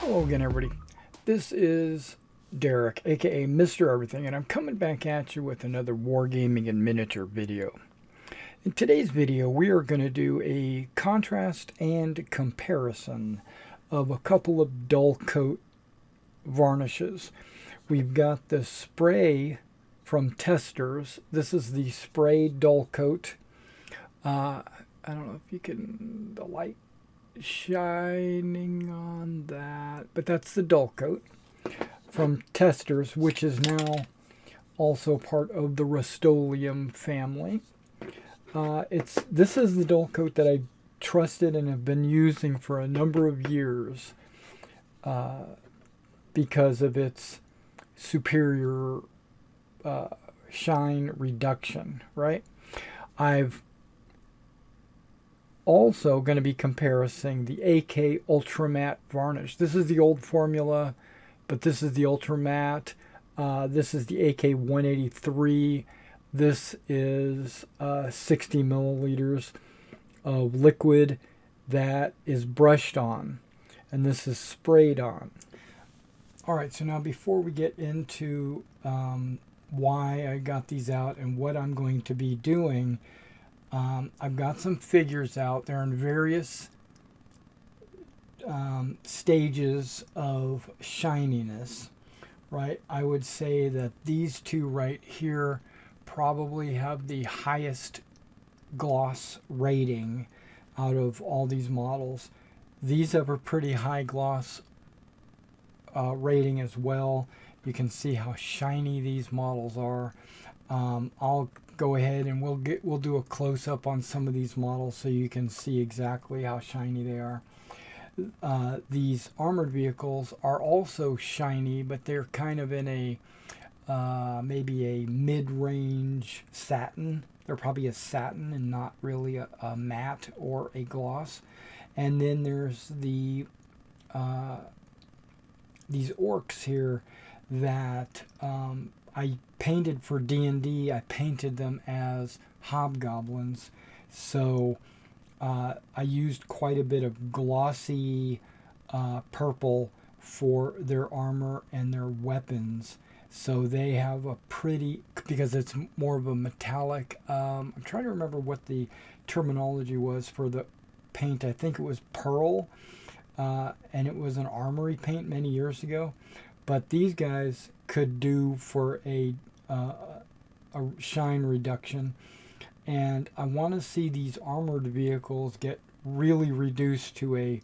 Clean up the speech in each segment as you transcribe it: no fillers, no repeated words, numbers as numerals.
Hello again, everybody. This is Derek, aka Mr. Everything, and I'm coming back at you with another Wargaming and miniature video. In today's video, we are going to do a contrast and comparison of a couple of dull coat varnishes. We've got the spray from Testers. This is the spray dull coat. I don't know if you can, the light shining on that, but that's the dull coat from Testers, which is now also part of the Rust-Oleum family. This is the dull coat that I trusted and have been using for a number of years because of its superior shine reduction, right? I've also going to be comparing the AK Ultra Matte varnish. This is the old formula, but this is the Ultra Matte. This is the AK 183. This is 60 milliliters of liquid that is brushed on, and this is sprayed on. All right, so now before we get into why I got these out and what I'm going to be doing, I've got some figures out there in various stages of shininess, right? I would say that these two right here probably have the highest gloss rating out of all these models. These have a pretty high gloss rating as well. You can see how shiny these models are. I'll go ahead and we'll do a close-up on some of these models so you can see exactly how shiny they are. These armored vehicles are also shiny, but they're kind of in a maybe a mid-range satin. They're probably a satin and not really a matte or a gloss. And then there's the these orcs here that I painted for D&D. I painted them as hobgoblins, so I used quite a bit of glossy purple for their armor and their weapons, so they have a pretty, because it's more of a metallic, I'm trying to remember what the terminology was for the paint. I think it was pearl, and it was an armory paint many years ago. But these guys could do for a shine reduction, and I want to see these armored vehicles get really reduced to a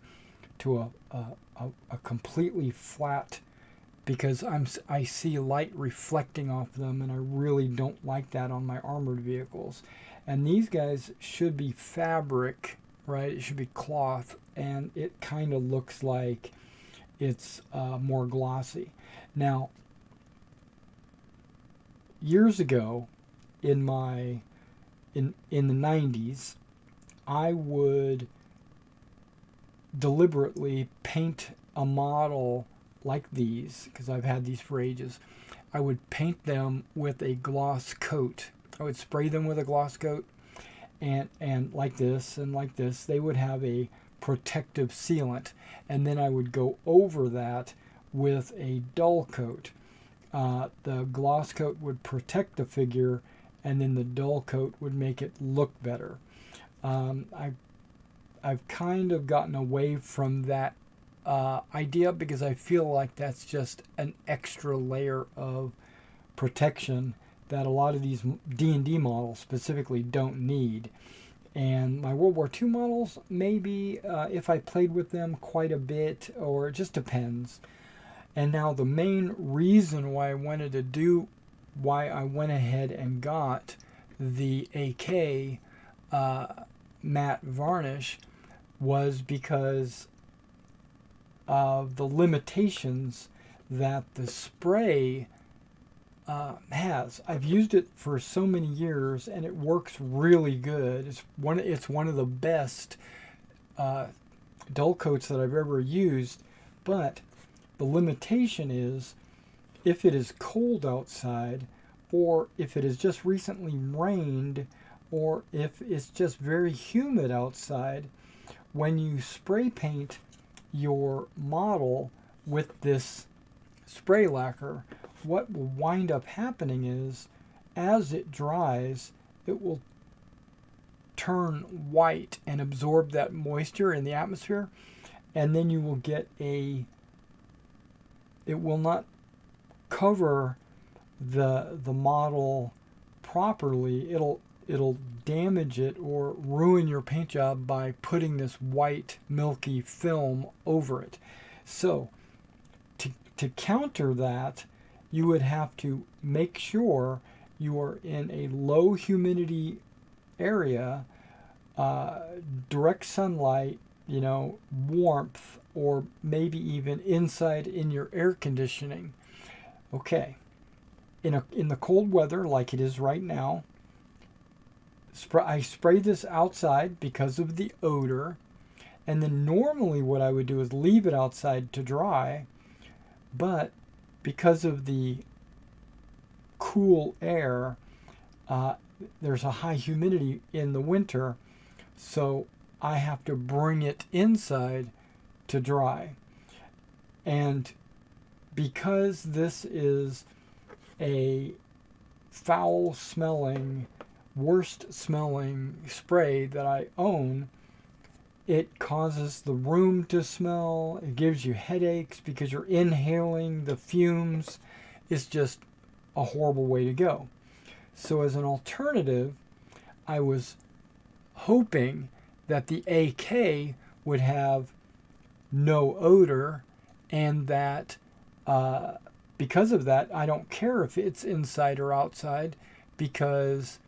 completely flat, because I see light reflecting off them, and I really don't like that on my armored vehicles. And these guys should be fabric, right? It should be cloth, and it kind of looks like it's more glossy. Now, years ago, in the 90s, I would deliberately paint a model like these, because I've had these for ages. I would paint them with a gloss coat. I would spray them with a gloss coat, and like this and like this. They would have a protective sealant, and then I would go over that with a dull coat. The gloss coat would protect the figure, and then the dull coat would make it look better. I've kind of gotten away from that idea, because I feel like that's just an extra layer of protection that a lot of these D&D models specifically don't need. And my World War II models, maybe if I played with them quite a bit, or it just depends. And now the main reason why I went ahead and got the AK matte varnish was because of the limitations that the spray has. I've used it for so many years, and it works really good. It's one of the best dull coats that I've ever used, but the limitation is if it is cold outside, or if it has just recently rained, or if it's just very humid outside, when you spray paint your model with this spray lacquer, what will wind up happening is, as it dries, it will turn white and absorb that moisture in the atmosphere, and then you will get it will not cover the model properly. It'll damage it or ruin your paint job by putting this white milky film over it. So to counter that, you would have to make sure you are in a low humidity area, direct sunlight, warmth, or maybe even inside in your air conditioning. Okay, in the cold weather like it is right now, I spray this outside because of the odor, and then normally what I would do is leave it outside to dry, but because of the cool air, there's a high humidity in the winter, so I have to bring it inside to dry. And because this is a foul smelling, worst smelling spray that I own, it causes the room to smell. It gives you headaches because you're inhaling the fumes. It's just a horrible way to go. So as an alternative, I was hoping that the AK would have no odor, and that because of that, I don't care if it's inside or outside because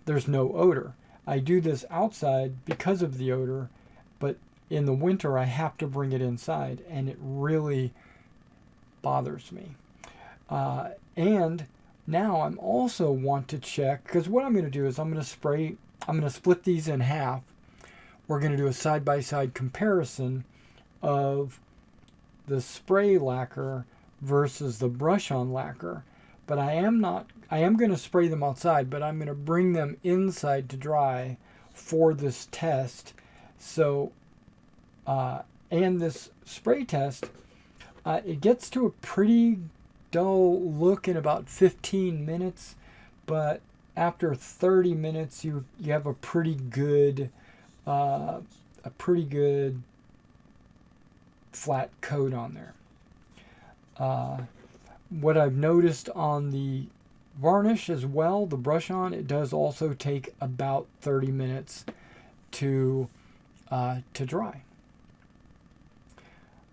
there's no odor. I do this outside because of the odor, but in the winter I have to bring it inside, and it really bothers me. And now I'm also want to check, because what I'm going to do is I'm going to split these in half. We're going to do a side-by-side comparison of the spray lacquer versus the brush-on lacquer. But I am going to spray them outside, but I'm going to bring them inside to dry for this test. So, and this spray test, it gets to a pretty dull look in about 15 minutes, but after 30 minutes, you have a pretty good flat coat on there. What I've noticed on the varnish as well, the brush on, it does also take about 30 minutes to dry.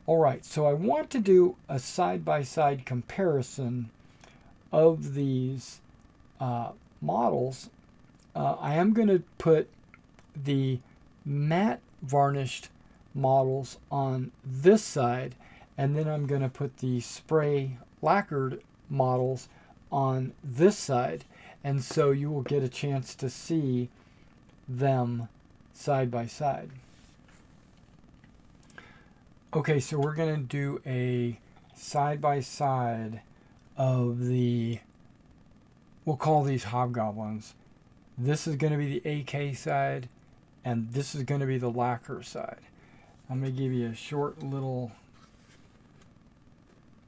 All right, so I want to do a side-by-side comparison of these models. I am going to put the matte varnished models on this side, and then I'm going to put the spray lacquered models on this side, and so you will get a chance to see them side by side. Okay, so we're going to do a side by side of we'll call these hobgoblins. This is going to be the AK side, and this is going to be the lacquer side. I'm going to give you a short little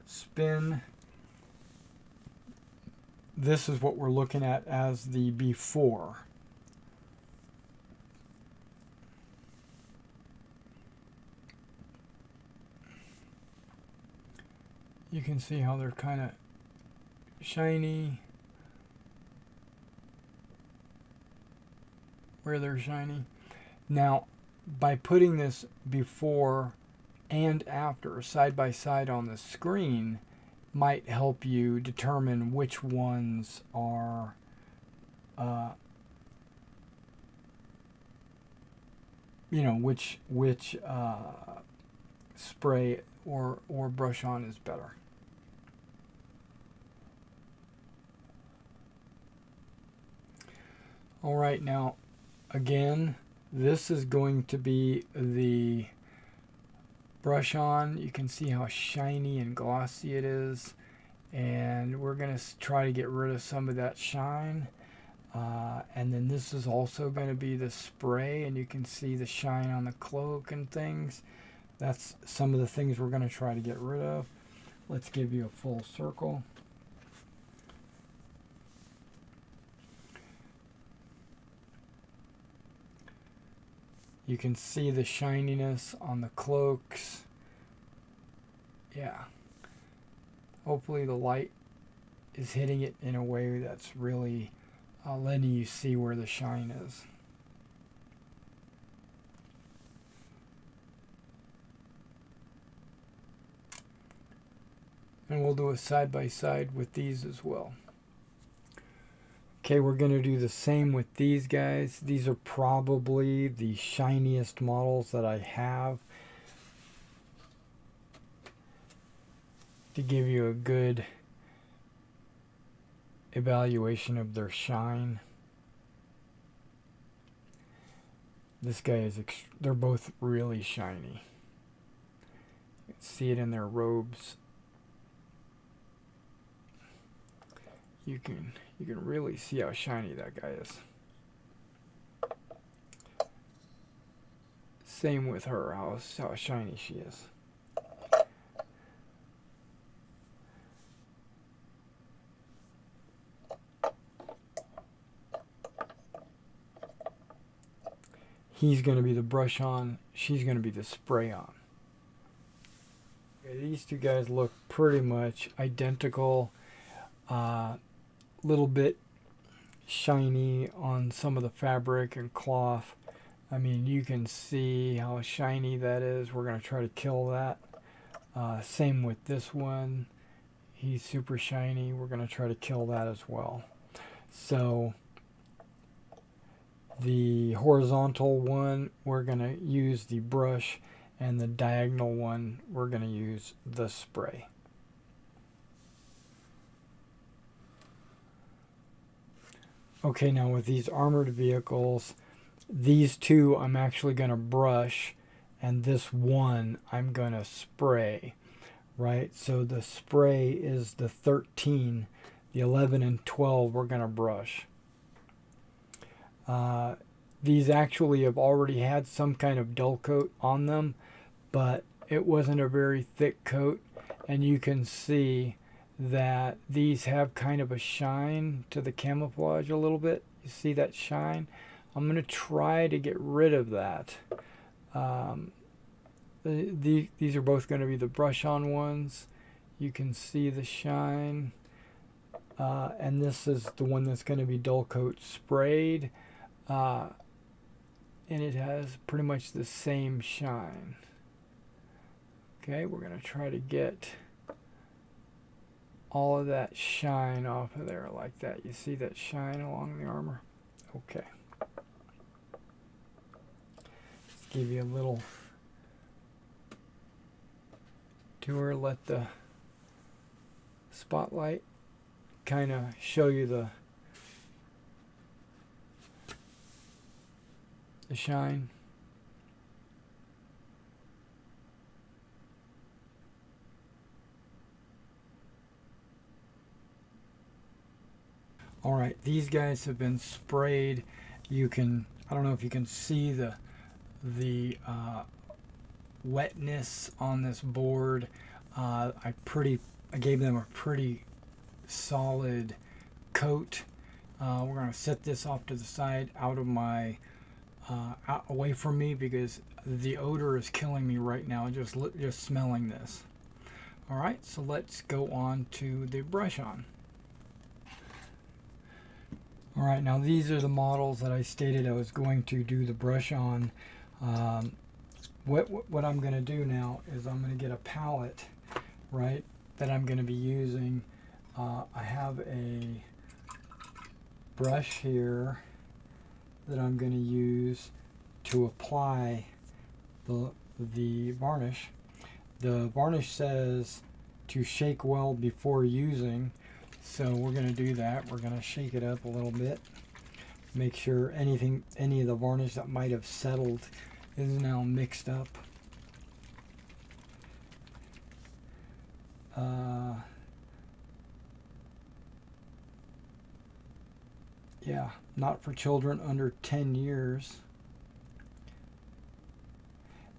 spin. This is what we're looking at as the before. You can see how they're kind of shiny, where they're shiny. Now, by putting this before and after side by side on the screen might help you determine which ones are which spray or brush on is better. All right, now again, this is going to be the brush on. You can see how shiny and glossy it is, and we're going to try to get rid of some of that shine. And then this is also going to be the spray, and you can see the shine on the cloak and things. that's some of the things we're going to try to get rid of. Let's give you a full circle. You can see the shininess on the cloaks. Yeah. Hopefully the light is hitting it in a way that's really letting you see where the shine is. And we'll do a side by side with these as well. Okay, we're going to do the same with these guys. These are probably the shiniest models that I have, to give you a good evaluation of their shine. This guy is, they're both really shiny. You can see it in their robes. You can really see how shiny that guy is. Same with her, how shiny she is. He's going to be the brush on, she's going to be the spray on. Okay, these two guys look pretty much identical. Little bit shiny on some of the fabric and cloth. I mean, you can see how shiny that is. We're going to try to kill that. Same with this one. He's super shiny. We're going to try to kill that as well. So the horizontal one, we're going to use the brush, and the diagonal one, we're going to use the spray. Okay, now with these armored vehicles, these two I'm actually going to brush, and this one I'm going to spray, right? So the spray is the 13, the 11 and 12 we're going to brush. These actually have already had some kind of dull coat on them, but it wasn't a very thick coat, and you can see that these have kind of a shine to the camouflage a little bit. You see that shine? I'm going to try to get rid of that. These are both going to be the brush on ones. You can see the shine. And this is the one that's going to be dull coat sprayed. And it has pretty much the same shine. Okay, we're going to try to get all of that shine off of there like that. You see that shine along the armor? Okay. Let's give you a little tour. Let the spotlight kind of show you the shine. All right, these guys have been sprayed. You can, I don't know if you can see the wetness on this board. I gave them a pretty solid coat. We're going to set this off to the side, out of my away from me, because the odor is killing me right now just smelling this. All right, so let's go on to the brush on. All right, now these are the models that I stated I was going to do the brush on. What I'm going to do now is I'm going to get a palette, right, that I'm going to be using. I have a brush here that I'm going to use to apply the varnish. The varnish says to shake well before using. So we're going to do that. We're going to shake it up a little bit. Make sure any of the varnish that might have settled is now mixed up. Yeah, not for children under 10 years.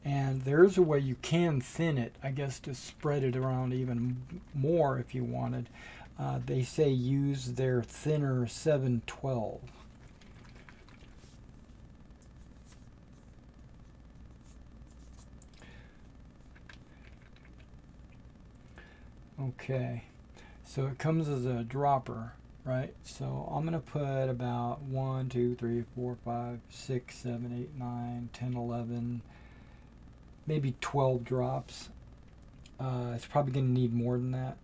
And there's a way you can thin it, I guess, to spread it around even more if you wanted. They say use their thinner 712. Okay, so it comes as a dropper, right? So I'm going to put about 1, 2, 3, 4, 5, 6, 7, 8, 9, 10, 11, maybe 12 drops. It's probably going to need more than that.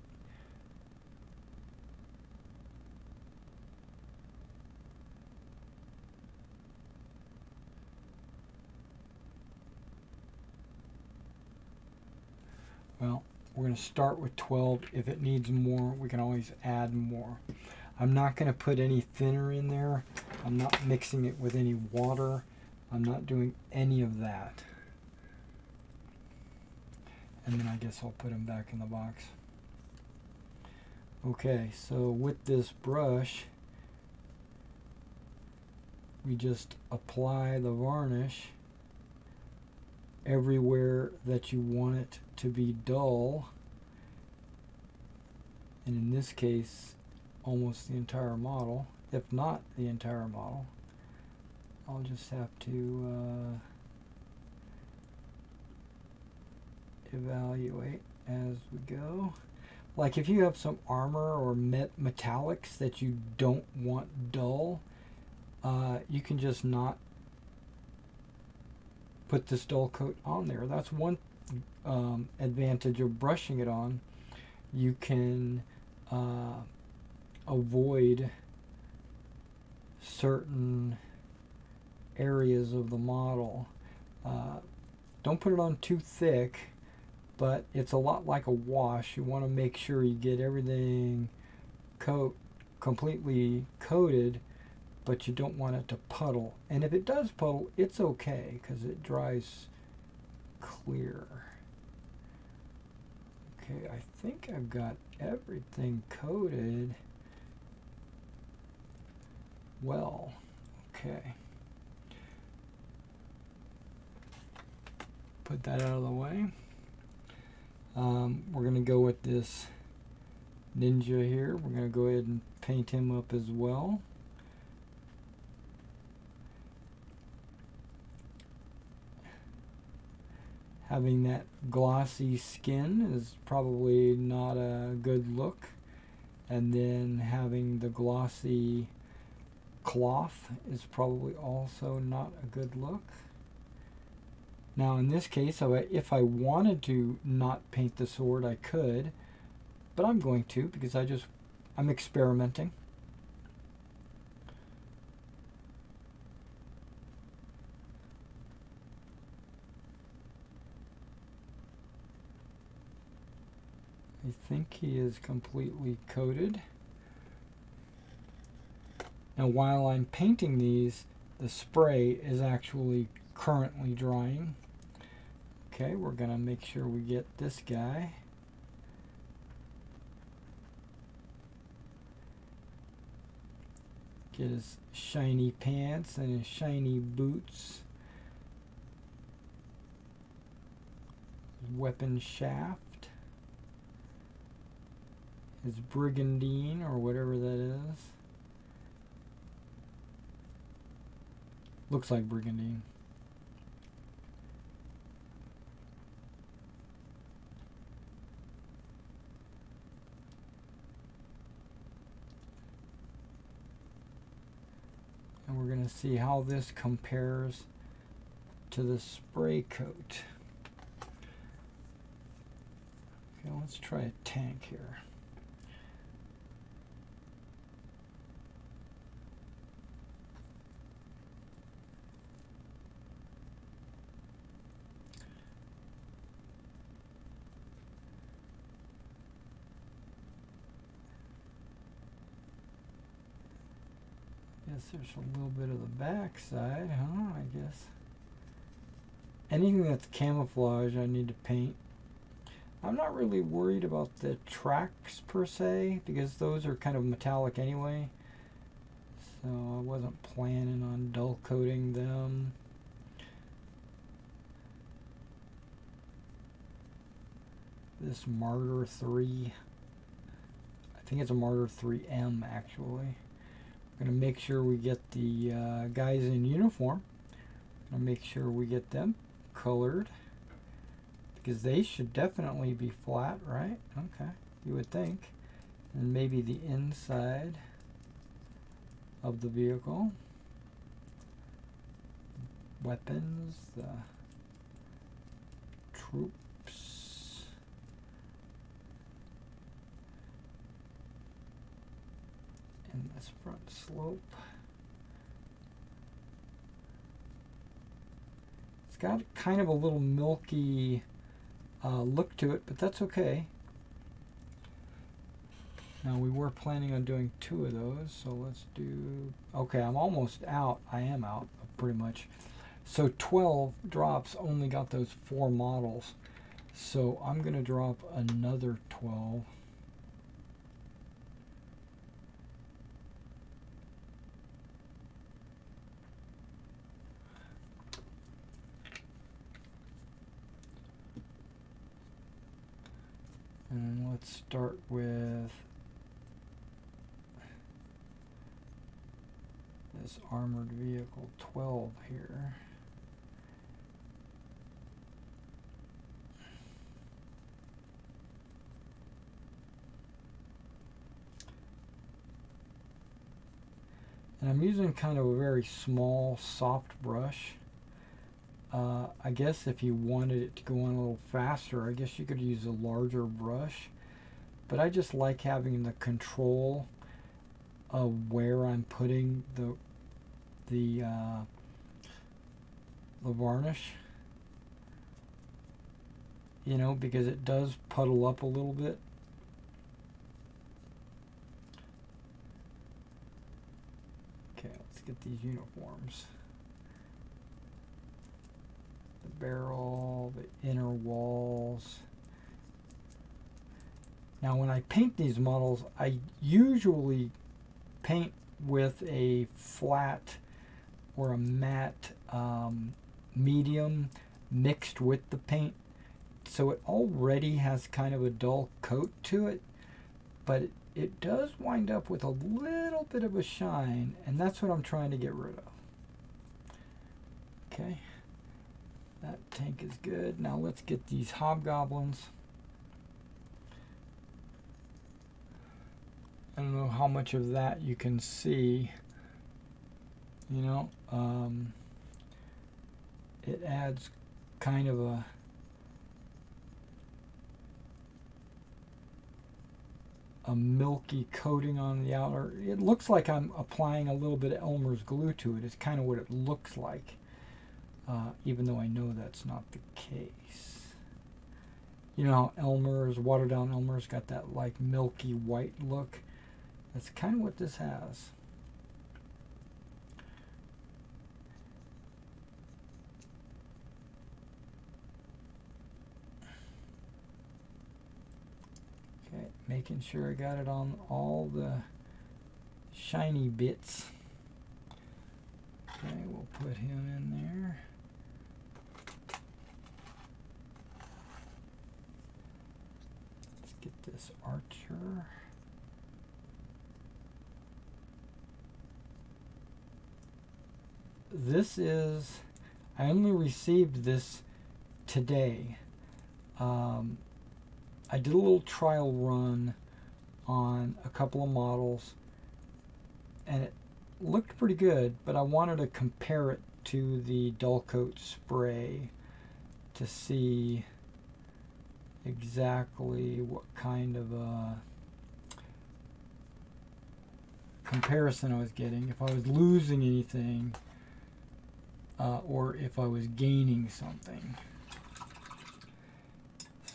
Well, we're going to start with 12. If it needs more, we can always add more. I'm not going to put any thinner in there. I'm not mixing it with any water. I'm not doing any of that. And then I guess I'll put them back in the box. Okay, so with this brush, we just apply the varnish everywhere that you want it to be dull. And in this case, almost the entire model, if not the entire model. I'll just have to evaluate as we go. Like if you have some armor or metallics that you don't want dull, you can just not put this dull coat on there. That's one advantage of brushing it on. You can avoid certain areas of the model. Don't put it on too thick, but it's a lot like a wash. You want to make sure you get everything completely coated, but you don't want it to puddle. And if it does puddle, it's okay because it dries clear. Okay, I think I've got everything coated well. Okay. Put that out of the way. We're going to go with this ninja here. We're going to go ahead and paint him up as well. Having that glossy skin is probably not a good look. And then having the glossy cloth is probably also not a good look. Now in this case, if I wanted to not paint the sword, I could, but I'm going to because I'm experimenting. I think he is completely coated. Now while I'm painting these, the spray is actually currently drying. Okay, we're going to make sure we get this guy. Get his shiny pants and his shiny boots. His weapon shaft. His brigandine, or whatever that is. Looks like brigandine. And we're going to see how this compares to the spray coat. Okay, let's try a tank here. Guess there's a little bit of the back side, huh? I guess. Anything that's camouflage I need to paint. I'm not really worried about the tracks per se, because those are kind of metallic anyway. So I wasn't planning on dull coating them. this Martyr 3. I think it's a Martyr 3M actually. We're going to make sure we get the guys in uniform. Going to make sure we get them colored, because they should definitely be flat, right? Okay, you would think. And maybe the inside of the vehicle. Weapons, the troops. And this front slope. It's got kind of a little milky look to it, but that's okay. Now we were planning on doing 2 of those, so let's do, okay, I'm almost out. I am out pretty much. So 12 drops only got those 4 models. So I'm going to drop another 12. And let's start with this armored vehicle 12 here. And I'm using kind of a very small, soft brush. I guess if you wanted it to go on a little faster, I guess you could use a larger brush. But I just like having the control of where I'm putting the varnish. You know, because it does puddle up a little bit. Okay, let's get these uniforms. The barrel, the inner walls. Now when I paint these models, I usually paint with a flat or a matte medium mixed with the paint. So it already has kind of a dull coat to it, but it does wind up with a little bit of a shine, and that's what I'm trying to get rid of. Okay, that tank is good. Now let's get these hobgoblins. I don't know how much of that you can see, you know, it adds kind of a milky coating on the outer. It looks like I'm applying a little bit of Elmer's glue to it. It's kind of what it looks like, even though I know that's not the case. You know how Elmer's, watered down Elmer's got that like milky white look? That's kind of what this has. Okay, making sure I got it on all the shiny bits. Okay, we'll put him in there. Let's get this archer. This is, I only received this today. I did a little trial run on a couple of models, and it looked pretty good, but I wanted to compare it to the dull coat spray to see exactly what kind of a comparison I was getting, if I was losing anything, or if I was gaining something.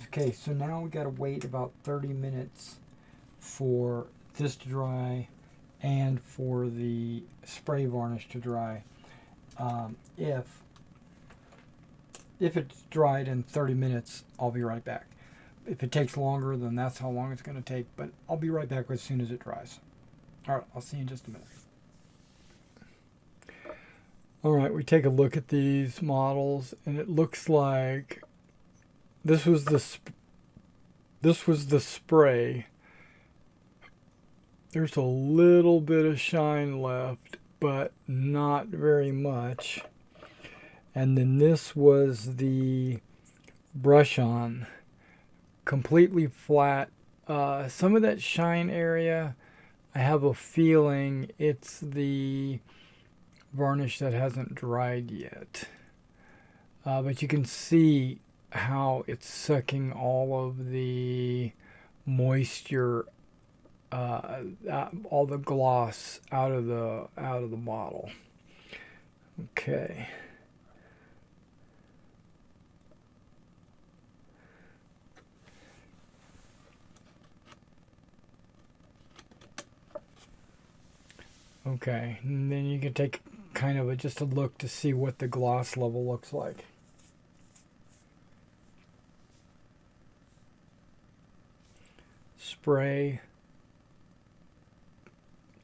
Okay, so now we got to wait about 30 minutes for this to dry and for the spray varnish to dry. If it's dried in 30 minutes, I'll be right back. If it takes longer, then that's how long it's going to take, but I'll be right back as soon as it dries. All right, I'll see you in just a minute. All right, we take a look at these models, and it looks like this was This was the spray. There's a little bit of shine left, but not very much. And then this was the brush on. Completely flat. Some of that shine area, I have a feeling it's the varnish that hasn't dried yet. But you can see how it's sucking all of the moisture, all the gloss out of the model. Okay. Okay, and then you can take kind of just a look to see what the gloss level looks like. Spray,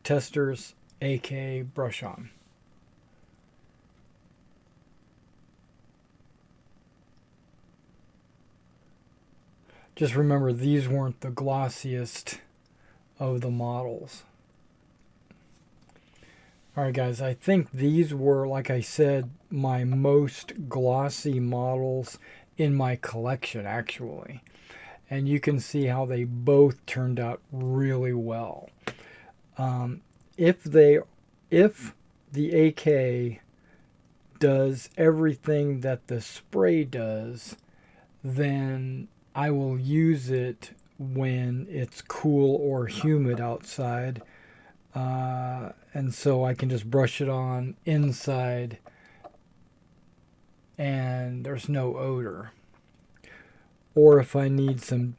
testers, AK, brush on. Just remember, these weren't the glossiest of the models. Alright guys, I think these were, like I said, my most glossy models in my collection actually. And you can see how they both turned out really well. If the AK does everything that the spray does, then I will use it when it's cool or humid outside. And so I can just brush it on inside and there's no odor. Or if I need some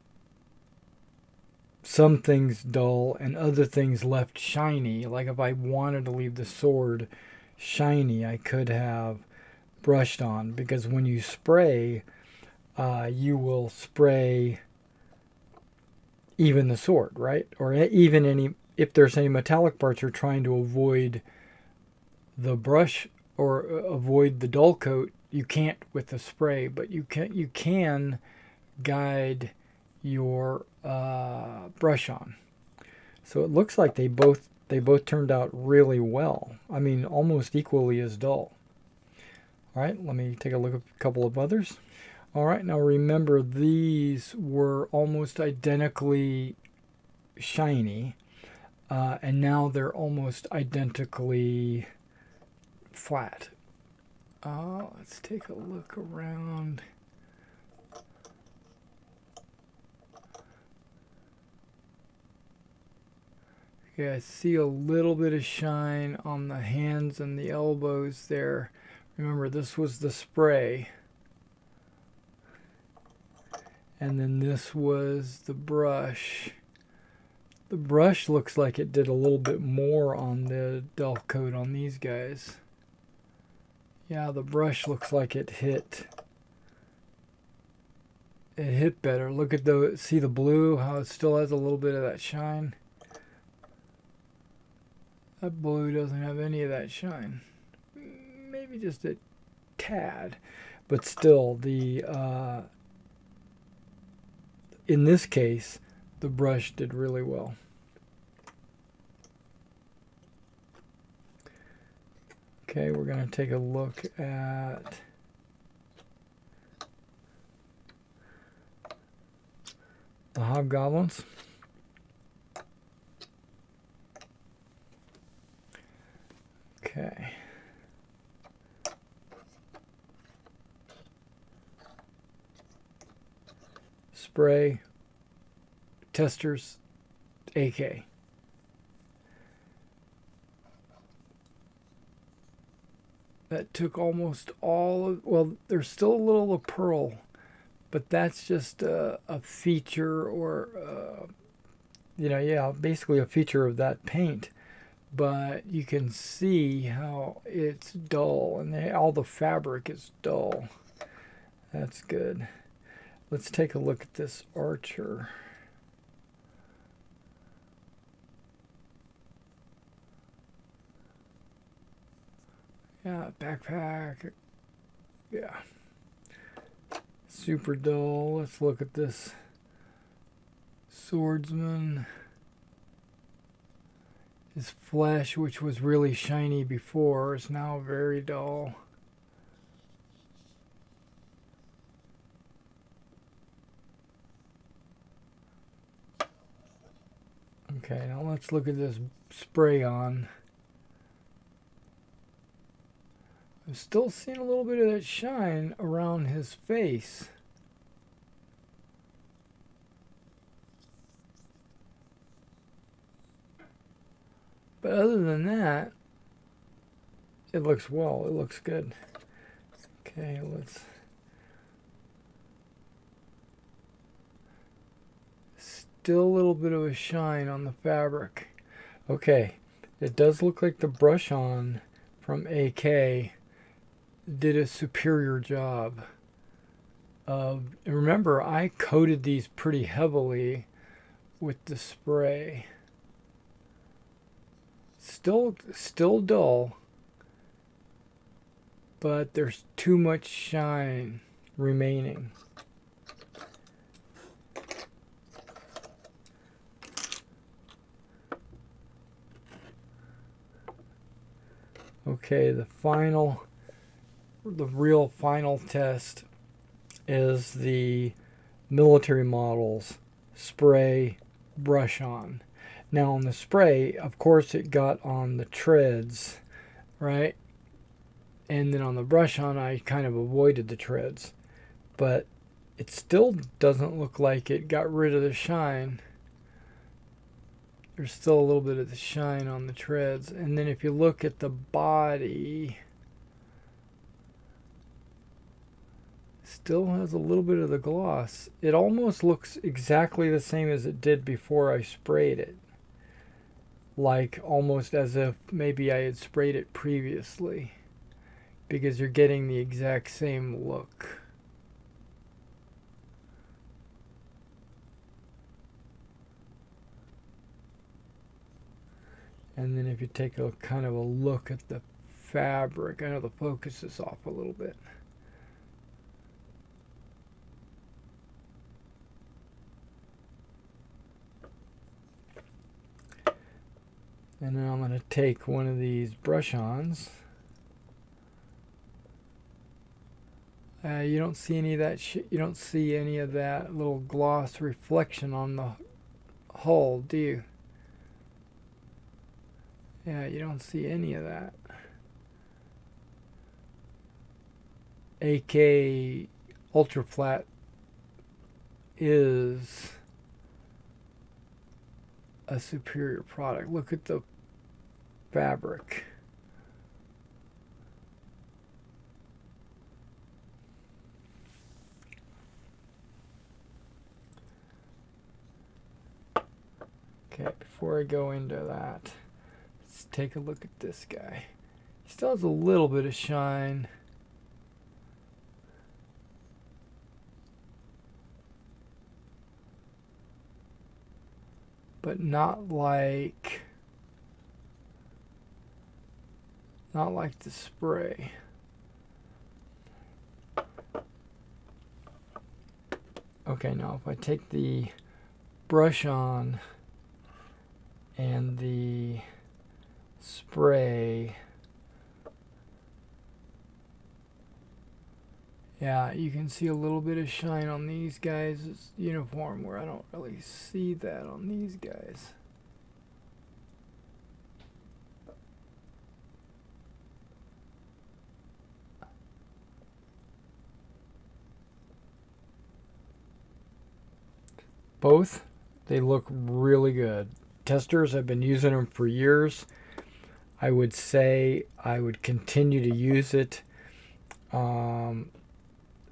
things dull and other things left shiny, like if I wanted to leave the sword shiny, I could have brushed on, because when you spray, you will spray even the sword, right? Or even any, if there's any metallic parts you're trying to avoid the brush or avoid the dull coat, you can't with the spray, but you can guide your brush on. So it looks like they both turned out really well. I mean, almost equally as dull. All right, let me take a look at a couple of others. All right, now remember, these were almost identically shiny, and now they're almost identically flat. Let's take a look around. Okay, I see a little bit of shine on the hands and the elbows there. Remember, this was the spray. And then this was the brush. The brush looks like it did a little bit more on the dull coat on these guys. Yeah, the brush looks like it hit better. Look at the, see the blue, how it still has a little bit of that shine. That blue doesn't have any of that shine. Maybe just a tad. But still, the in this case, the brush did really well. Okay, we're going to take a look at the hobgoblins. Okay. Spray, testers, AK. That took almost all of, well, there's still a little of pearl, but that's just a feature, or, yeah, basically a feature of that paint. But you can see how it's dull, and all the fabric is dull. That's good. Let's take a look at this archer. Yeah, backpack. Yeah. Super dull. Let's look at this Swordsman. His flesh, which was really shiny before, is now very dull. Okay, now let's look at this spray on. I'm still seeing a little bit of that shine around his face. But other than that, it looks well. It looks good. Okay, let's... Still a little bit of a shine on the fabric. Okay, it does look like the brush on from AK did a superior job of... Remember, I coated these pretty heavily with the spray. Still dull, but there's too much shine remaining. Okay, the real final test is the military models spray brush on. Now on the spray, of course, it got on the treads, right? And then on the brush on, I kind of avoided the treads. But it still doesn't look like it got rid of the shine. There's still a little bit of the shine on the treads. And then if you look at the body, still has a little bit of the gloss. It almost looks exactly the same as it did before I sprayed it. Like almost as if maybe I had sprayed it previously, because you're getting the exact same look. And then if you take a kind of a look at the fabric, I know the focus is off a little bit. And then I'm going to take one of these brush-ons. You don't see any of that you don't see any of that little gloss reflection on the hull, do you? Yeah, you don't see any of that. AK Ultra Flat is a superior product. Look at the fabric. Okay, before I go into that, let's take a look at this guy. He still has a little bit of shine. But not like the spray. Okay, now if I take the brush on and the spray, yeah, you can see a little bit of shine on these guys' uniform where I don't really see that on these guys. Both, they look really good. Testers have been using them for years. I would say I would continue to use it.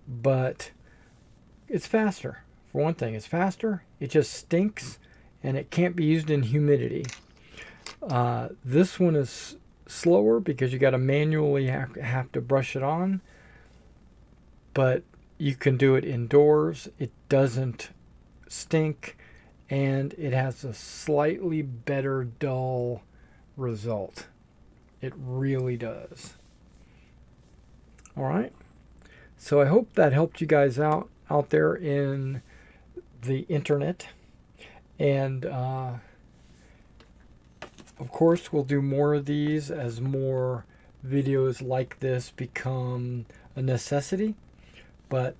But it's faster. For one thing, it's faster. It just stinks, and it can't be used in humidity. This one is slower because you got to manually have to brush it on. But you can do it indoors. It doesn't stink, and it has a slightly better dull result. It really does. All right. So I hope that helped you guys out there in the internet. And of course, we'll do more of these as more videos like this become a necessity. But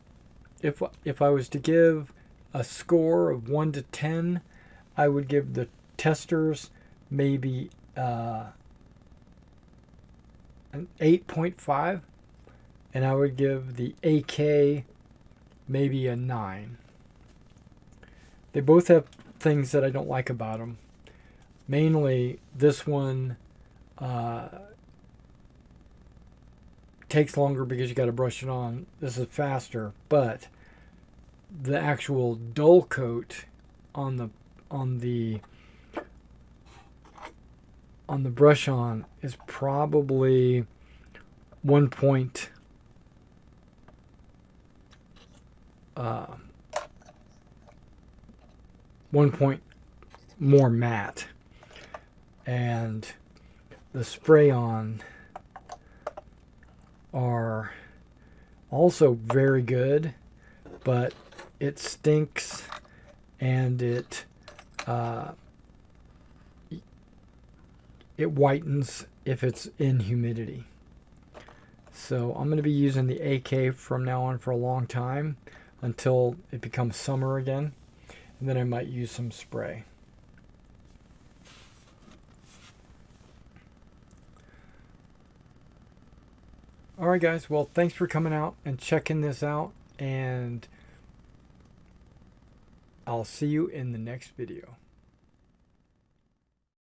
if I was to give a score of 1 to 10, I would give the testers maybe an 8.5, and I would give the AK maybe a 9. They both have things that I don't like about them. Mainly, this one takes longer because you got to brush it on. This is faster, but the actual dull coat on the brush on is probably 1 point 1 point more matte, and the spray on are also very good, but it stinks, and it whitens if it's in humidity. So I'm going to be using the AK from now on for a long time until it becomes summer again, and then I might use some spray. Alright guys, well, thanks for coming out and checking this out, and I'll see you in the next video.